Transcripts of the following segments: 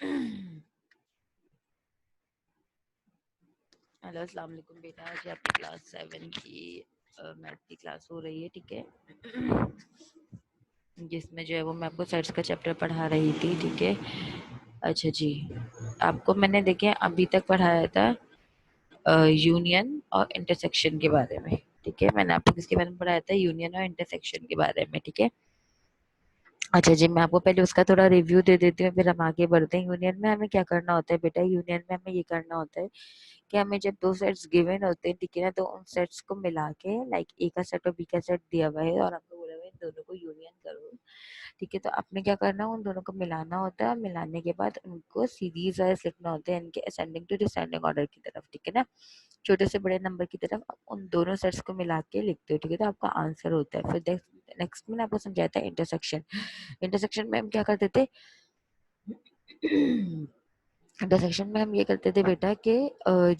Hello अस्सलाम वालेकुम बेटा, आज आपकी क्लास 7 की मैथ की क्लास हो रही है, ठीक है। जिसमें जो है वो मैं आपको सेट्स का चैप्टर पढ़ा रही थी, ठीक है। अच्छा जी, आपको मैंने देखे अभी तक पढ़ाया था यूनियन और इंटरसेक्शन के बारे में, ठीक है। मैंने आपको किसके बारे में पढ़ाया था? यूनियन और इंटरसेक्शन के बारे में, ठीक है। अच्छा जी, मैं आपको पहले उसका थोड़ा रिव्यू दे देती हूँ, फिर हम आगे बढ़ते हैं। यूनियन में हमें क्या करना होता है बेटा? यूनियन में हमें ये करना होता है कि हमें जब दो सेट्स गिवन होते हैं, ठीक है ना, तो उन सेट्स को मिला के, लाइक ए का सेट और बी का सेट दिया हुआ है और हमको बोला हुआ है इन दोनों को यूनियन करो, ठीक है। तो आपने क्या करना है, उन दोनों को मिलाना होता है और मिलाने के बाद उनको सीरीज वाइज लिखना होता है, इनके असेंडिंग टू डिसेंडिंग ऑर्डर की तरफ, ठीक है ना, छोटे से बड़े नंबर की तरफ आप उन दोनों सेट्स को मिला के लिखते हो, ठीक है। तो आपका आंसर होता है। फिर नेक्स्ट में आपको समझाया था इंटरसेक्शन। इंटरसेक्शन में हम क्या करते थे? इंटरसेक्शन में हम ये करते थे बेटा कि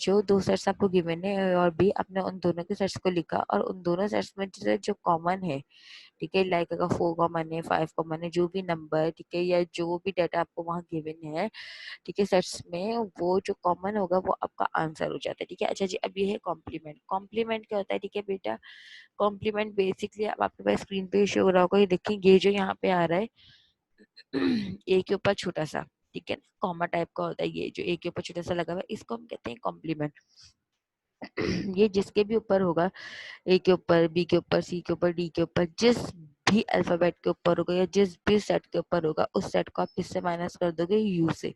जो दो सेट्स आपको गिवन है और बी, आपने उन दोनों के सेट्स को लिखा और उन दोनों सेट्स में जो कॉमन है, ठीक है, लाइक अगर 4 कॉमन है, 5 कॉमन है, जो भी नंबर, ठीक है, या जो भी डाटा आपको वहाँ गिवन है, ठीक है, सेट्स में वो जो कॉमन होगा वो आपका आंसर हो जाता है, ठीक है। अच्छा जी, अब ये है कॉम्प्लीमेंट। कॉम्प्लीमेंट क्या होता है? ठीक है बेटा, कॉम्प्लीमेंट बेसिकली अब आपके पास स्क्रीन पे शो हो रहा होगा, ये देखिए, ये जो यहाँ पे आ रहा है ए के ऊपर छोटा सा, ठीक है, कॉमा टाइप का होता है, ये जो ए के ऊपर छोटा सा लगा हुआ है, इसको हम कहते हैं कॉम्प्लीमेंट। ये जिसके भी ऊपर होगा, ए के ऊपर, बी के ऊपर, सी के ऊपर, डी के ऊपर, जिस भी अल्फाबेट के ऊपर होगा या जिस भी सेट के ऊपर होगा, उस सेट को आप किससे माइनस कर दोगे? यू से।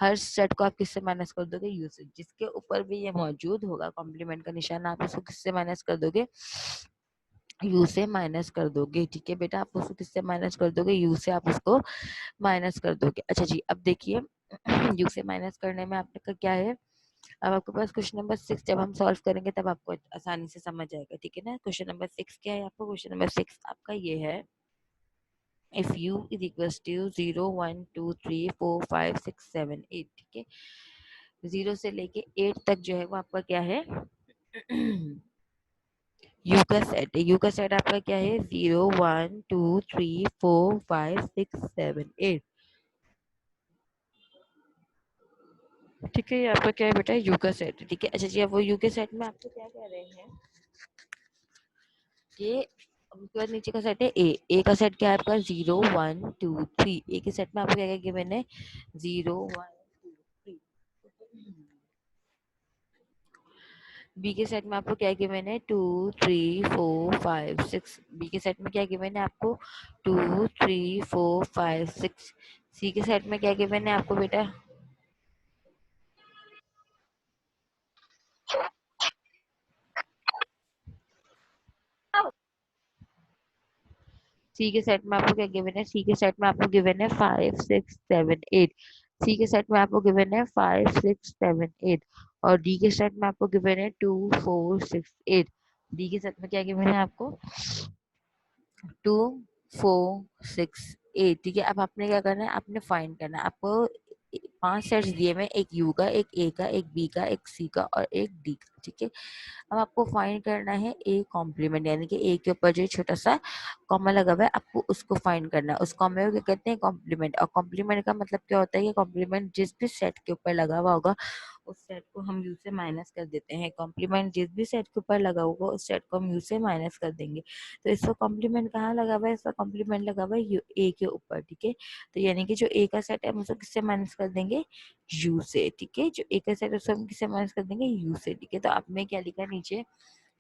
हर सेट को आप किससे माइनस कर दोगे? यू से। जिसके ऊपर भी ये मौजूद होगा कॉम्प्लीमेंट का निशान, आप उसको किससे माइनस कर दोगे? यू से माइनस कर दोगे, ठीक है बेटा। आप उसको किससे माइनस कर दोगे? यू से आप उसको माइनस कर दोगे। अच्छा जी, अब देखिए यू से माइनस करने में आपने का क्या है, अब आपके पास क्वेश्चन नंबर 6 जब हम सॉल्व करेंगे तब आपको आसानी से समझ आएगा, ठीक है ना। क्वेश्चन नंबर 6 क्या है आपको? क्वेश्चन नंबर 6 आपका ये है, if u is equals to 0 1 2 3 4 5 6 7 8, ठीक है। 0 से लेके 8 तक जो है वो आपका क्या है? यू का सेट है। यू का सेट आपका क्या है? 0 1 2 3 4 5 6 7 8, ठीक है। ये आपका क्या है बेटा? यू का सेट है, ठीक है। अच्छा जी, अब वो यू के सेट में आपको क्या कह रहे हैं कि उसके बाद नीचे का सेट है ए। ए का सेट क्या है आपका? 0 1 2 3। ए के सेट में आपको क्या क्या गिवन है? 0 1 2 3। बी के सेट में आपको क्या गिवन है? 2 3 4 5 6। बी के सेट में क्या गिवन है आपको? 2 3 4 5 6। सी के सेट में क्या गिवन है आपको बेटा? सी के सेट में आपको क्या गिवन है? सी के सेट में आपको गिवन है 5 6 7 8। सी के सेट में आपको गिवन है 5 6 7 8 और डी के सेट में आपको गिवन है 2 4 6 8। डी के सेट में क्या गिवन है आपको? 2 4 6 8, ठीक है। अब आपने क्या करना है? आपने फाइंड करना है। आपको 5 सेट्स दिए हुए, एक यू का, एक ए का, एक बी का, एक सी का और एक डी का, ठीक है। अब आपको फाइंड करना है ए कॉम्प्लीमेंट, यानी कि ए के ऊपर जो छोटा सा कॉमा लगा हुआ है, आपको उसको फाइंड करना है। उस कॉमे को क्या कहते हैं? कॉम्प्लीमेंट। और कॉम्प्लीमेंट का मतलब क्या होता है? कि कॉम्प्लीमेंट जिस भी सेट के ऊपर लगा हुआ होगा उस सेट को हम यू से माइनस कर देते हैं। कॉम्प्लीमेंट जिस भी सेट के ऊपर लगा होगा उस सेट को हम यू से माइनस कर देंगे। तो इसका कॉम्प्लीमेंट कहाँ लगा हुआ है? इसका कॉम्प्लीमेंट लगा हुआ है यू ए के ऊपर, ठीक है। तो यानी कि जो ए का सेट है हम उसको किससे माइनस कर देंगे? यू से, ठीक है। जो ए का सेट है उसको हम किससे माइनस कर देंगे? यू से, ठीक है। तो आपने क्या लिखा नीचे?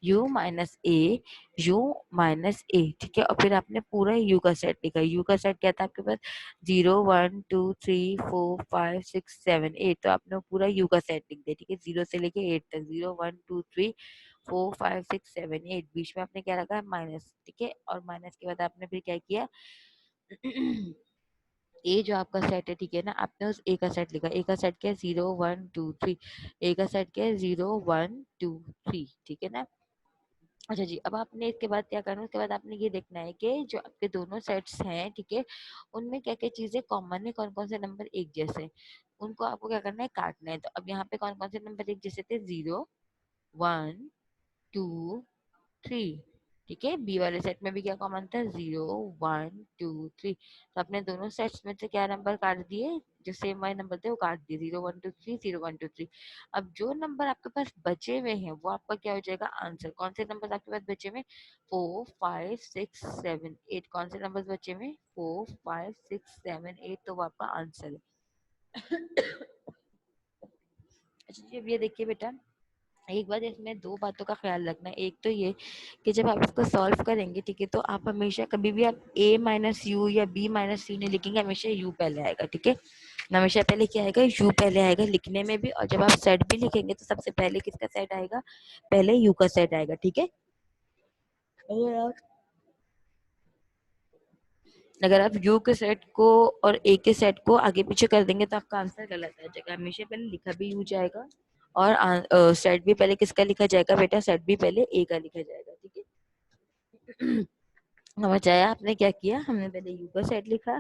U minus A, U minus A, ठीक है। और फिर आपने पूरा यू का सेट लिखा। यू का सेट क्या था आपके पास? 0 1 2 3 4 5 6 7 8। तो आपने पूरा यू का सेट लिख दिया, ठीक है, 0 से लेके 8 तक। 0 1 2 3 4 5 6 7 8, बीच में आपने क्या रखा? माइनस, ठीक है। और माइनस के बाद आपने फिर क्या किया? ए जो आपका सेट है, ठीक है ना, आपने उस ए का सेट लिखा। ए का सेट क्या है? 0 1 2 3। ए का सेट क्या है? 0 1 2 3, ठीक है ना। अच्छा जी, अब आपने इसके बाद क्या करना है? उसके बाद आपने ये देखना है कि जो आपके दोनों सेट्स हैं, ठीक है, उनमें क्या क्या चीजें कॉमन है, कौन कौन से नंबर एक जैसे हैं। उनको आपको क्या करना है? काटना है। तो अब यहाँ पे कौन कौन से नंबर एक जैसे थे? 0 1 2 3, ठीक है। बी वाले सेट में भी क्या कॉमन था? 0 1 2 3। तो आपने दोनों सेट्स में से क्या नंबर काट दिए? जो सेम वाले नंबर थे वो काट दिए, 0 1 2 3 0 1 2 3। अब जो नंबर आपके पास बचे हुए हैं वो आपका क्या हो जाएगा आंसर। कौन से नंबर आपके पास बचे हुए? 4 5 6 7 8। कौन से नंबर बचे हुए? 4 5 6 7 8, तो वो आपका आंसर है। अच्छा जी, अब ये देखिए बेटा, एक बात इसमें दो बातों का ख्याल रखना। एक तो ये कि जब आप इसको सॉल्व करेंगे, ठीक है, तो आप हमेशा कभी भी आप a माइनस यू या b माइनस यू नहीं लिखेंगे, हमेशा u पहले आएगा, ठीक है। हमेशा पहले क्या आएगा? u पहले आएगा लिखने में भी, और जब आप सेट भी लिखेंगे तो सबसे पहले किसका सेट आएगा? पहले u का सेट आएगा, ठीक है। अगर आप u के सेट को और a के सेट को आगे पीछे कर देंगे तो आपका आंसर गलत आ जाएगा। हमेशा पहले लिखा भी u जाएगा और सेट भी पहले किसका लिखा जाएगा बेटा? सेट भी पहले a का लिखा जाएगा, ठीक है। समझ आया? आपने क्या किया, हमने पहले यू का सेट लिखा,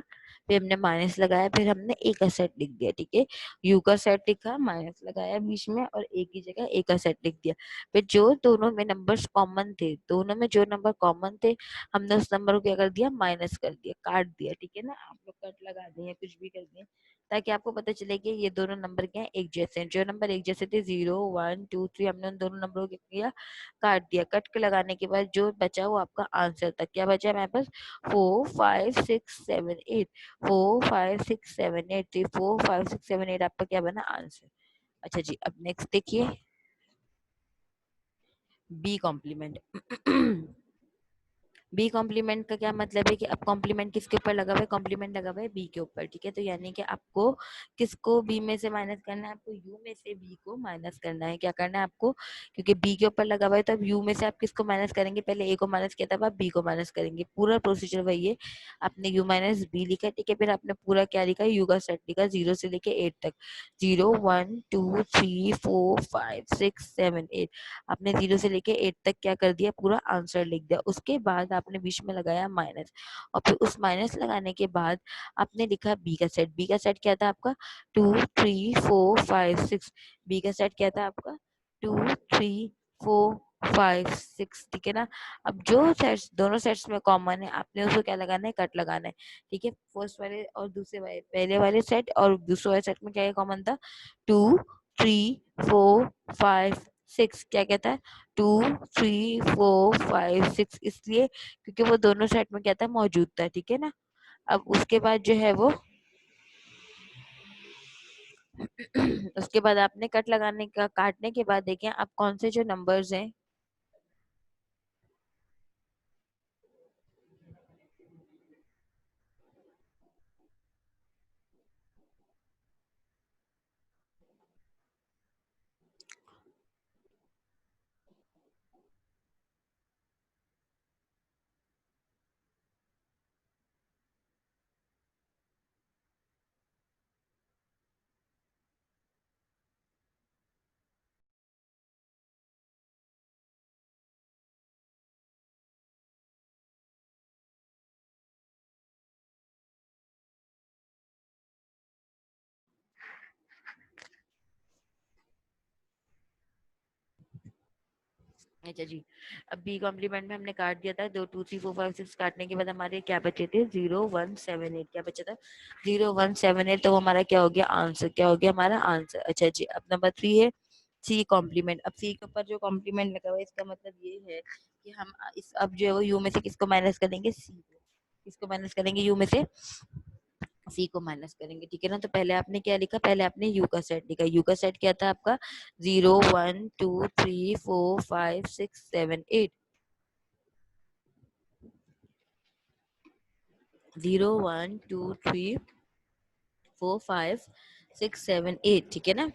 फिर हमने माइनस लगाया, फिर हमने ए का सेट लिख दिया, ठीक है। यू का सेट लिखा, माइनस लगाया बीच में, और ए की जगह ए का सेट लिख दिया। फिर जो दोनों में नंबर्स कॉमन थे, दोनों में जो नंबर कॉमन थे, हमने उस नंबर को क्या कर दिया? माइनस कर दिया, काट दिया, ठीक है ना। आप लोग कट लगा दें या कुछ भी कर दें ताकि आपको पता चले कि ये दोनों नंबर क्या है, एक जैसे हैं। जो नंबर एक जैसे थे 0 1 2 3, हमने उन दोनों नंबरों को क्या किया? काट दिया। कट के लगाने के बाद जो बचा वो आपका आंसर था। क्या बचा हमारे पास? 4 5 6 7 8। 4 5 6 7 8, तो 4 5 6 7 8 आपका क्या बना? आंसर। अच्छा जी, अब नेक्स्ट देखिए, बी कॉम्प्लीमेंट। बी कॉम्प्लीमेंट का क्या मतलब है कि अब कॉम्प्लीमेंट किसके ऊपर लगा हुआ है? कॉम्प्लीमेंट लगा हुआ है बी के ऊपर, ठीक है। तो यानी कि आपको किसको बी में से माइनस करना है? आपको यू में से बी को माइनस करना है। क्या करना है आपको? क्योंकि बी के ऊपर लगा हुआ है, तो अब यू में से आप किसको माइनस करेंगे? पहले ए को माइनस किया था, अब आप बी को माइनस करेंगे। पूरा प्रोसीजर वही है। आपने यू माइनस बी लिखा, ठीक है। फिर आपने पूरा क्या लिखा? यू का सेट लिखा 0 से लेके 8 तक। 0 1 2 3 4 5 6 7 8। आपने 0 से लेके 8 तक क्या कर दिया? पूरा आंसर लिख दिया। उसके बाद आपने बीच में लगाया माइनस, और फिर उस माइनस लगाने के बाद आपने लिखा बी का सेट। बी का सेट क्या था आपका? 2 3 4 5 6। बी का सेट क्या था आपका? 2 3 4 5 6, ठीक है ना। अब जो सेट्स, दोनों सेट्स में कॉमन है, आपने उसको क्या लगाना है? कट लगाना है, ठीक है। फर्स्ट वाले और दूसरे वाले, पहले वाले सेट और दूसरे वाले सेट में क्या कॉमन था? 2 3 4 5 6। क्या कहता है? 2 3 4 5 6, इसलिए क्योंकि वो दोनों सेट में क्या था? मौजूद था, ठीक है ना। अब उसके बाद जो है वो उसके बाद आपने कट लगाने का, काटने के बाद देखें आप कौन से जो नंबर्स हैं, अच्छा जी। अब बी कॉम्प्लीमेंट में हमने काट दिया था, 2 2 3 4 5 6 काटने के बाद हमारे क्या बचे थे? 0 1 7 8। क्या बचा था? 0 1 7 8। तो वो हमारा क्या हो गया? आंसर। क्या हो गया हमारा? आंसर। अच्छा जी, अब नंबर 3 है सी कॉम्प्लीमेंट। अब सी के ऊपर जो कॉम्प्लीमेंट लगा हुआ है, इसका मतलब ये है कि हम इस, अब जो है वो यू में से किसको माइनस करेंगे? सी को। किसको माइनस करेंगे? यू में से सी को माइनस करेंगे, ठीक है ना। तो पहले आपने क्या लिखा? पहले आपने यू का सेट लिखा। यू का सेट क्या था आपका? 0 1 2 3 4 5 6 7 8। 0 1 2 3 4 5 6 7 8, ठीक है ना।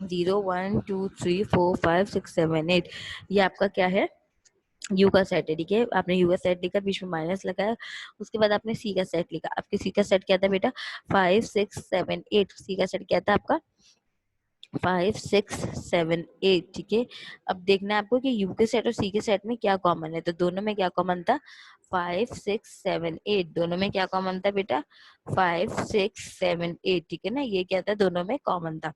0 1 2 3 4 5 6 7 8, ये आपका क्या है? यू का सेट है, ठीक है। आपने यू का सेट लिखा, बीच में माइनस लगाया, उसके बाद आपने सी का सेट लिखा। आपके सी का सेट क्या था बेटा? 5 6 7 8। सी का सेट क्या था आपका? 5 6 7 8, ठीक है। अब देखना है आपको कि यू के सेट और सी के सेट में क्या कॉमन है। तो दोनों में क्या कॉमन था? 5 6 7 8। दोनों में क्या कॉमन था बेटा? 5 6 7 8, ठीक है ना। ये क्या था? दोनों में कॉमन था।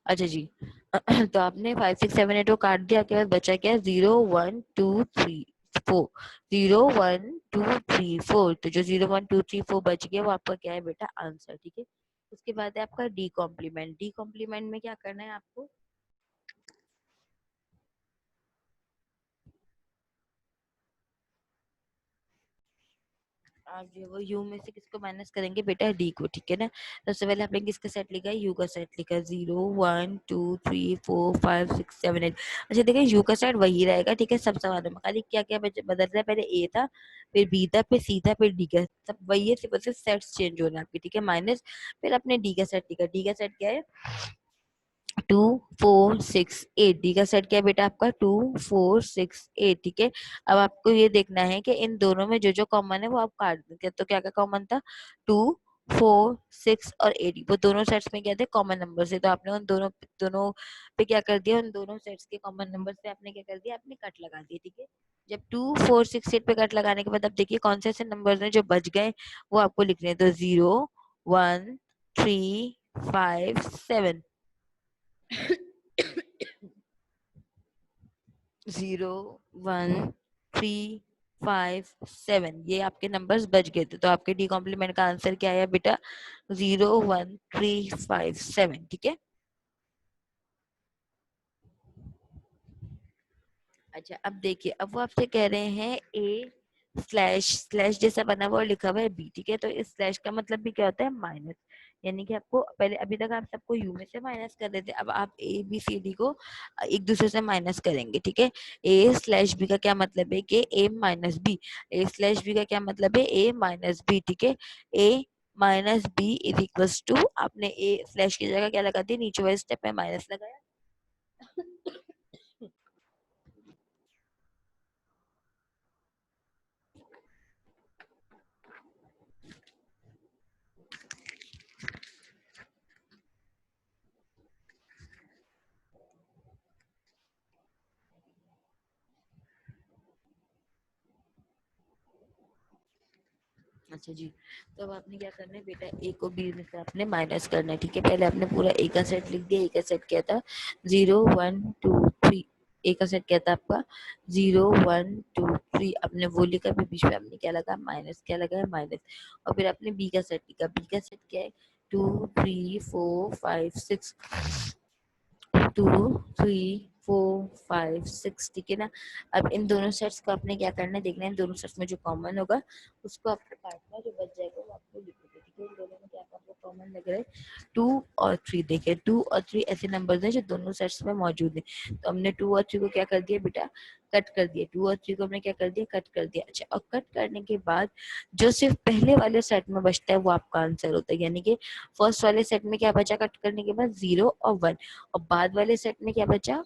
अच्छा जी। तो आपने 5 6 7 8 को काट दिया, के बाद बचा क्या? 0 1 2 3। 4, 0 1 2 3 4। तो जो 0 1 2 3 4 बच गया वो आपका क्या है बेटा आंसर। ठीक है, उसके बाद है आपका डी कॉम्प्लीमेंट। डी कॉम्प्लीमेंट में क्या करना है आपको, आप जो है वो u में से किसको माइनस करेंगे बेटा, d को। ठीक है ना, सबसे पहले आपने किसका सेट लिखा है, u का सेट लिखा, 0 1 2 3 4 5 6 7 8। अच्छा देखिए u का सेट वही रहेगा, ठीक है, सब सवालों में, खाली क्या क्या बदल रहा है, पहले a था, फिर b था, फिर c था, फिर d का, सब वही है, सिर्फ सेट्स चेंज हो रहे हैं आपके। ठीक है, माइनस, फिर आपने d का सेट लिखा, d का सेट क्या है, 2 4 6 8। डी का सेट क्या है बेटा आपका, 2 4 6 8। ठीक है, अब आपको ये देखना है कि इन दोनों में जो जो कॉमन है वो आप काट देंगे। तो क्या क्या कॉमन था, 2 4 6 और 8, वो दोनों सेट्स में क्या थे, कॉमन नंबर से। तो आपने उन दोनों दोनों पे क्या कर दिया, उन दोनों सेट्स के कॉमन नंबर पे आपने क्या कर दिया, आपने कट लगा दिया। ठीक है, जब 2 4 6 8 पे कट लगाने के बाद अब देखिए कौन से ऐसे नंबर हैं जो बच गए, वो आपको लिखने हैं। तो 0 1 3 5 7, 0 1 3 5 7, ये आपके नंबर्स बच गए थे। तो आपके डी कॉम्प्लीमेंट का आंसर क्या आया बेटा, 0 1 3 5 7। ठीक है, अच्छा अब देखिए, अब वो आपसे कह रहे हैं ए स्लैश स्लैश जैसा बना हुआ और लिखा हुआ है बी। ठीक है, तो इस स्लैश का मतलब भी क्या होता है, माइनस। यानी कि आपको पहले, अभी तक आप सबको यू में से माइनस कर रहे थे, अब आप ए बी सी डी को एक दूसरे से माइनस करेंगे। ठीक है, ए स्लैश बी का क्या मतलब है कि A minus B, A slash B का क्या मतलब है, ए माइनस बी। ठीक है, A minus B is equals to, आपने ए स्लैश की जगह क्या लगा दी, नीचे वाले स्टेप में माइनस लगाया। अच्छा जी, तो अब आपने क्या करना है बेटा, ए को बी में से आपने माइनस करना है। ठीक है, पहले आपने पूरा ए का सेट लिख दिया। ए का सेट क्या था, 0 1 2 3। ए का सेट क्या था आपका, 0 1 2 3। आपने वो लिखा, फिर बीच में आपने क्या लगा, माइनस, क्या लगा है, माइनस। और फिर आपने बी का सेट लिखा, बी का सेट क्या है, 2 3 4 5 6, 2 3 4 5 6। ठीक है ना, अब इन दोनों सेट्स को आपने क्या करना है, देखना है इन दोनों सेट्स में जो कॉमन होगा उसको आपको काटना है, जो बच जाएगा वो आपको लिखोगे। ठीक है, इन दोनों में क्या आपको कॉमन लग रहा है, 2 और 3। देखिए 2 और 3 ऐसे नंबर्स हैं जो दोनों सेट्स में मौजूद है। तो हमने 2 और 3 को क्या कर दिया बेटा, कट कर दिया। 2 और 3 को हमने क्या कर दिया, कट कर दिया। अच्छा, और कट करने के बाद जो सिर्फ पहले वाले सेट में बचता है वो आपका आंसर होता है। यानी कि फर्स्ट वाले सेट में क्या बचा कट करने के बाद, 0 और 1, और बाद वाले सेट में क्या बचा,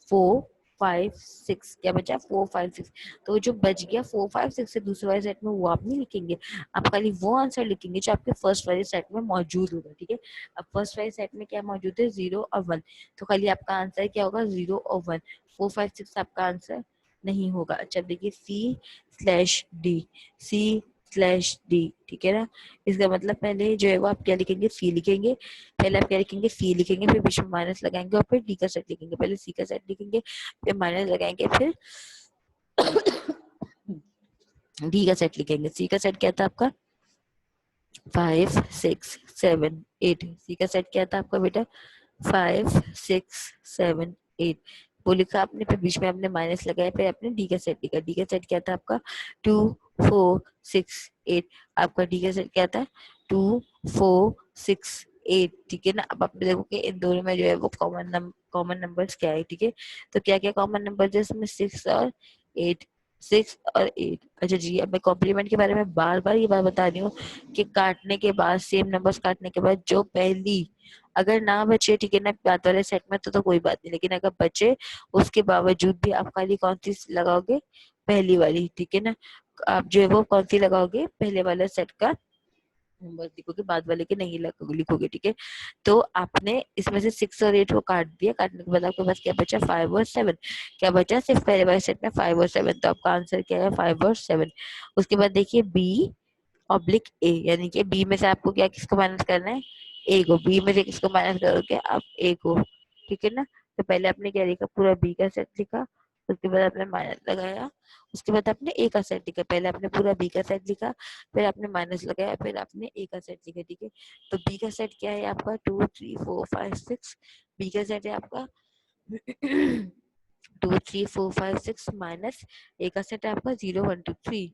4 5 6, क्या बचा, 4 5 6। तो जो बच गया 4 5 6 से दूसरे वाले सेट में, वो आप नहीं लिखेंगे, आप खाली वो आंसर लिखेंगे जो आपके फर्स्ट वाले सेट में मौजूद होगा। ठीक है, अब फर्स्ट वाले सेट में क्या मौजूद है, 0 और 1, तो खाली आपका आंसर क्या होगा, 0 और 1। 4 5 6 आपका आंसर नहीं होगा। अच्छा देखिए, C/D, C/D। ठीक है ना, इसका मतलब पहले जो है वो आप क्या लिखेंगे, सी लिखेंगे। पहले आप क्या लिखेंगे, सी लिखेंगे, फिर बीच में माइनस लगाएंगे, और फिर डी का सेट लिखेंगे। पहले सी का सेट लिखेंगे, फिर माइनस लगाएंगे, फिर डी का सेट लिखेंगे। सी का सेट क्या था आपका, 5 6 7 8। सी का सेट क्या था आपका बेटा, 5 6 7 8। वो लिखा आपने, फिर बीच में आपने माइनस लगाया, फिर आपने डी का सेट लिखा। डी का सेट क्या था आपका, 2 4 6 8। आपका डी का सेट क्या था, 2 4 6 8। ठीक है ना, अब आप देखोगे इन दोनों में जो है वो कॉमन नंबर्स क्या है। ठीक है, तो क्या क्या कॉमन नंबर है इसमें, 6 और 8, 6 और 8। अच्छा जी, अब मैं कॉम्प्लीमेंट के बारे में बार बार ये बात बता रही हूँ कि काटने के बाद, सेम नंबर्स काटने के बाद जो पहली, अगर ना बचे, ठीक है ना, बात वाले सेट में तो कोई बात नहीं, लेकिन अगर बचे उसके बावजूद भी आप खाली कौन सी लगाओगे, पहली वाली। ठीक है ना, आप जो है वो कौन सी लगाओगे, पहले वाले सेट का नंबर लिखोगे, बाद वाले के नहीं लिखोगे। ठीक है, तो आपने इसमें से 6 और 8 को काट दिया, काटने के बाद आपके पास क्या बचा, 5 और 7। क्या बचा, सिर्फ पहले वाले सेट में 5 और 7, तो आपका आंसर क्या है, 5 और 7। उसके बाद देखिए B/A, यानी कि बी में से आपको क्या, किसको माइनस करना है, ए को। बी में से किसको माइनस करोगे आप, ए को। ठीक है ना, तो पहले आपने क्या लिखा, पूरा बी का सेट लिखा, उसके बाद आपने माइनस लगाया, उसके बाद आपने ए का सेट लिखा, पहले आपने पूरा बी का सेट लिखा, फिर आपने माइनस लगाया, फिर आपने ए का सेट लिखा, ठीक है। तो बी का सेट क्या है आपका 2 3 4 5 6, बी का सेट है आपका 2 3 4 5 6 माइनस ए का सेट है आपका 0 1 2 3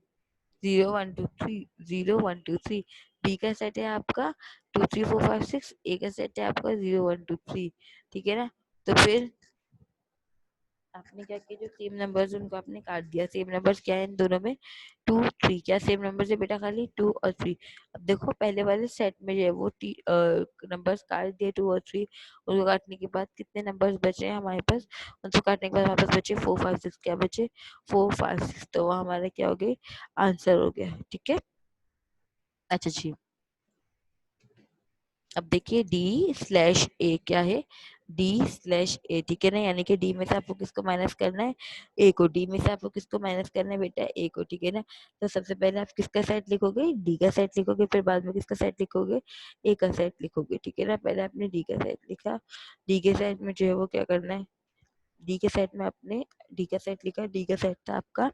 0 1 2 3 0 1 2 3, बी का सेट है आपका 2 3 4 5 6, ए का सेट है आपका 0 1 2 3, ठीक है ना। तो फिर आपने क्या किया, जो सेम नंबर्स उनको आपने काट दिया। सेम नंबर्स क्या है इन दोनों में, 2 3, क्या सेम नंबर्स है बेटा, खाली 2 और 3। अब देखो पहले वाले सेट में जो है वो नंबर्स काट दिए 2 और 3, उनको काटने के बाद कितने नंबर्स बचे हैं हमारे पास, उनको काटने के बाद हमारे पास बचे 4 5 6, क्या बचे 4 5 6, तो वो हमारा क्या हो गया, आंसर हो गया, ठीक है। अच्छा जी, अब देखिए डी स्लैश ए क्या है, डी स्लैश ए, ठीक है ना, यानी कि डी में से आपको किसको माइनस करना है, ए को, डी में से आपको किसको माइनस करना है बेटा, ए को, ठीक है ना। तो सबसे पहले आप किसका सेट लिखोगे, डी का सेट लिखोगे, फिर बाद में किसका सेट लिखोगे, ए का सेट लिखोगे, ठीक है ना। पहले आपने डी का सेट लिखा, डी के सेट में जो है वो क्या करना है, डी के सेट में आपने डी का सेट लिखा, डी का सेट था आपका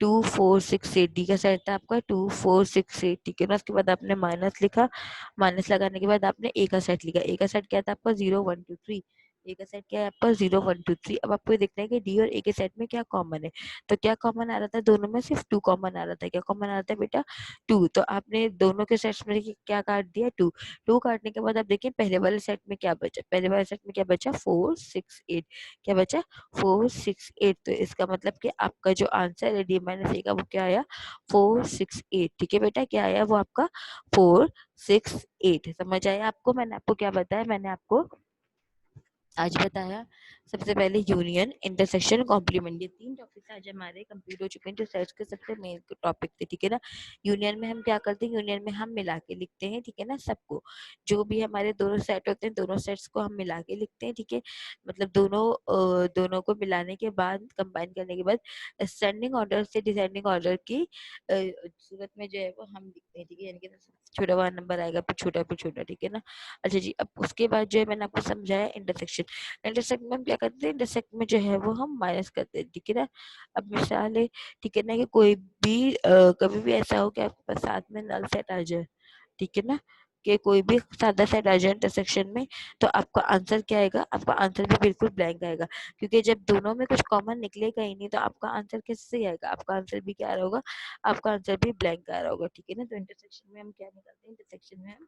2 4 6 8, डी का सेट था आपका 2 4 6 8, ठीक है ना। उसके बाद आपने माइनस लिखा, माइनस लगाने के बाद आपने ए का सेट लिखा, ए का सेट क्या था आपका 0 1 2 3, ए का सेट क्या है आपका 0 1 2 3। अब आपको ये देखना है कि डी और ए के सेट में क्या कॉमन है, तो क्या कॉमन आ रहा था, दोनों में सिर्फ 2 कॉमन आ रहा था, क्या कॉमन आ रहा था बेटा 2, तो आपने दोनों के सेट्स में देखिए क्या काट दिया 2, 2 काटने के बाद आप देखिए पहले वाले सेट में क्या बचा, पहले वाले सेट में क्या बचा 4 6 8, क्या बचा 4 6 8, तो इसका मतलब कि आपका जो आंसर है डी माइनस ए का वो क्या आया 4 6 8, ठीक है बेटा, क्या आया वो आपका 4 6 8। समझ आया आपको, मैंने आपको क्या बताया, मैंने आपको आज बताया सबसे पहले यूनियन, इंटरसेक्शन, कॉम्प्लीमेंट, ये 3 टॉपिक्स आज हमारे कंप्लीट हो चुके हैं जो सर्च के सबसे मेन टॉपिक थे, ठीक है ना। यूनियन में हम क्या करते हैं, यूनियन में हम मिला के लिखते हैं, ठीक है ना, सबको, जो भी हमारे दोनों सेट होते हैं दोनों सेट्स को हम मिला के लिखते हैं, ठीक है। मतलब दोनों को मिलाने के बाद, कंबाइन करने के बाद असेंडिंग ऑर्डर से डिसेंडिंग ऑर्डर की सूरत में जो है वो हम लिखते हैं, ठीक है, यानी कि छोटा वाला नंबर आएगा फिर छोटा, ठीक है ना। अच्छा जी, अब उसके बाद जो है मैंने आपको समझाया इंटरसेक्शन, इंटरसेक्ट में हम क्या करते हैं, इंटरसेक्ट में जो है वो हम माइनस करते हैं, ठीक है ना। अब मिसाल है, ठीक है ना, कि कोई भी कभी भी ऐसा हो कि आपके पास साथ में नल सेट आ जाए, ठीक है ना, कि कोई भी सादा सेट आ जाए इंटरसेक्शन में, तो आपका आंसर क्या आएगा, आपका आंसर भी बिल्कुल ब्लैंक आएगा, क्योंकि जब दोनों में कुछ कॉमन निकलेगा ही नहीं तो आपका आंसर कैसे आएगा, आपका आंसर भी क्या आ रहा होगा, आपका आंसर भी ब्लैंक आ रहा होगा, ठीक है ना। तो इंटरसेक्शन में हम क्या निकालते हैं, इंटरसेक्शन में हम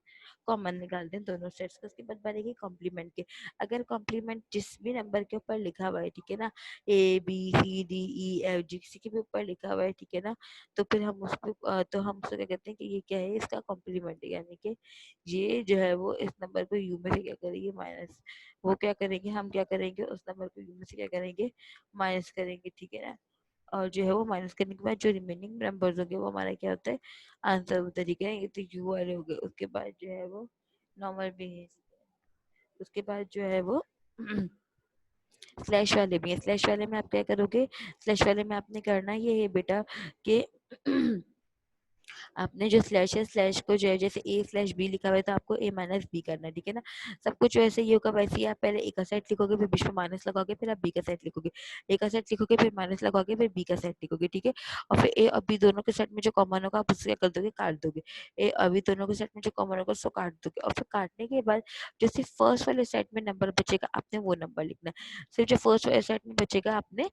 कॉमन निकालते हैं दोनों सेट्स का। उसके बाद बनेगी कॉम्प्लीमेंट के, अगर कॉम्प्लीमेंट जिस भी नंबर के ऊपर लिखा हुआ है, ठीक है ना, A B C D E F G, किसी के भी ऊपर लिखा हुआ है, ठीक है ना, तो फिर हम उसको तो हम उसको क्या कहते हैं कि ये क्या है, इसका कॉम्प्लीमेंट है, यानी कि ये जो है वो इस नंबर को यू में से क्या करेंगे माइनस, वो क्या करेंगे, हम क्या करेंगे उस नंबर को यू में से क्या करेंगे माइनस करेंगे, ठीक है ना। और जो है वो माइनस करने के बाद जो रिमेनिंग नंबर्स होंगे वो हमारा क्या होता है, आंसर होता है, ठीक है। ये तो यू वाले हो गए, उसके बाद जो है वो नॉर्मल भी है, उसके बाद जो है वो स्लैश वाले भी है, स्लैश वाले में आप क्या करोगे, स्लैश वाले में आपने करना ये है बेटा कि आपने जो स्लैश है, स्लैश को जो है जैसे ए स्लैश बी लिखा हुआ है तो आपको ए माइनस बी करना है, ठीक है ना। सब कुछ वैसे ही होगा, वैसे ही आप पहले ए का सेट लिखोगे, फिर बीच में माइनस लगाओगे, फिर आप बी का सेट लिखोगे, ए का सेट लिखोगे, फिर माइनस लगाओगे, फिर बी का सेट लिखोगे, ठीक है। और फिर ए और बी दोनों के सेट में जो कॉमन होगा आप उससे क्या कर दोगे, काट दोगे, ए और बी दोनों के सेट में जो कॉमन होगा उसको काट दोगे, और फिर काटने के बाद जो सिर्फ फर्स्ट वाले सेट में नंबर बचेगा आपने वो नंबर लिखना है, सिर्फ जो फर्स्ट वाले सेट में बचेगा आपने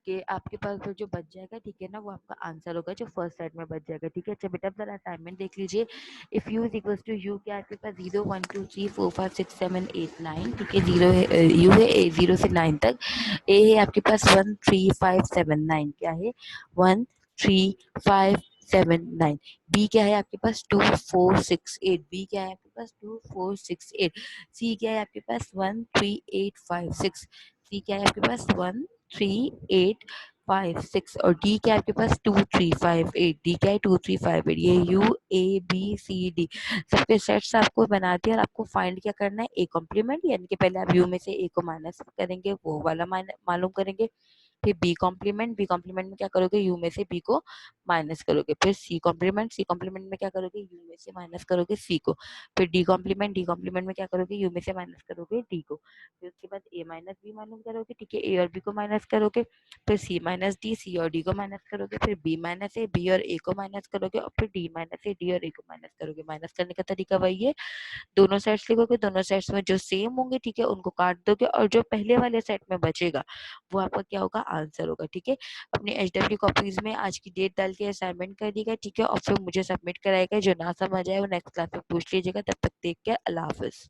कि आपके पास वो जो बच जाएगा, ठीक है ना, वो आपका आंसर होगा जो फर्स्ट सेट में बच जाएगा, ठीक है। अच्छा बेटा अब जरा असाइनमेंट देख लीजिए, if you is equals to you, क्या आपके पास 0 1 2 3 4 5 6 7 8 9, ठीक है, 0 है यू है 0 से 9 तक, ए है आपके पास 1 3 5 7 9, क्या है 1 3 5 7 9, बी क्या है आपके पास 2 4 6 8, बी क्या है आपके पास 2 4 6 8, सी क्या है आपके पास 1 3 8 5 6, सी क्या है आपके पास 1 3 8 5 6, और डी क्या है आपके पास 2 3 5 8, डी क्या है 2 3 5 8, ये U A B C D सबके सेट्स आपको बना दिया, और आपको फाइंड क्या करना है, ए कॉम्प्लीमेंट, यानी कि पहले आप यू में से ए को माइनस करेंगे, वो वाला मालूम करेंगे, फिर बी कॉम्प्लीमेंट में क्या करोगे, यू में से बी को माइनस करोगे, फिर सी कॉम्प्लीमेंट में क्या करोगे, यू में से माइनस करोगे सी को, फिर डी कॉम्प्लीमेंट में क्या करोगे, यू में से माइनस करोगे डी को, फिर उसके बाद ए माइनस बी माइनस करोगे, ठीक है, ए और बी को माइनस करोगे, फिर सी माइनस डी, सी और डी को माइनस करोगे, फिर बी माइनस ए, बी और ए को माइनस करोगे, और फिर डी माइनस ए, डी और ए को माइनस करोगे। माइनस करने का तरीका वही है, दोनों सेट्स लिखोगे, दोनों सेट्स में जो सेम होंगे, ठीक है, उनको काट दोगे, और जो पहले वाले सेट में बचेगा वो आपका क्या होगा, आंसर होगा। ठीक है, अपनी HW कॉपीज में आज की डेट डाल के असाइनमेंट कर दीजिएगा, ठीक है, और फिर मुझे सबमिट कराएगा। जो ना समझ आए वो नेक्स्ट क्लास में पूछ लीजिएगा। तब तक टेक केयर, अल्लाह हाफिज।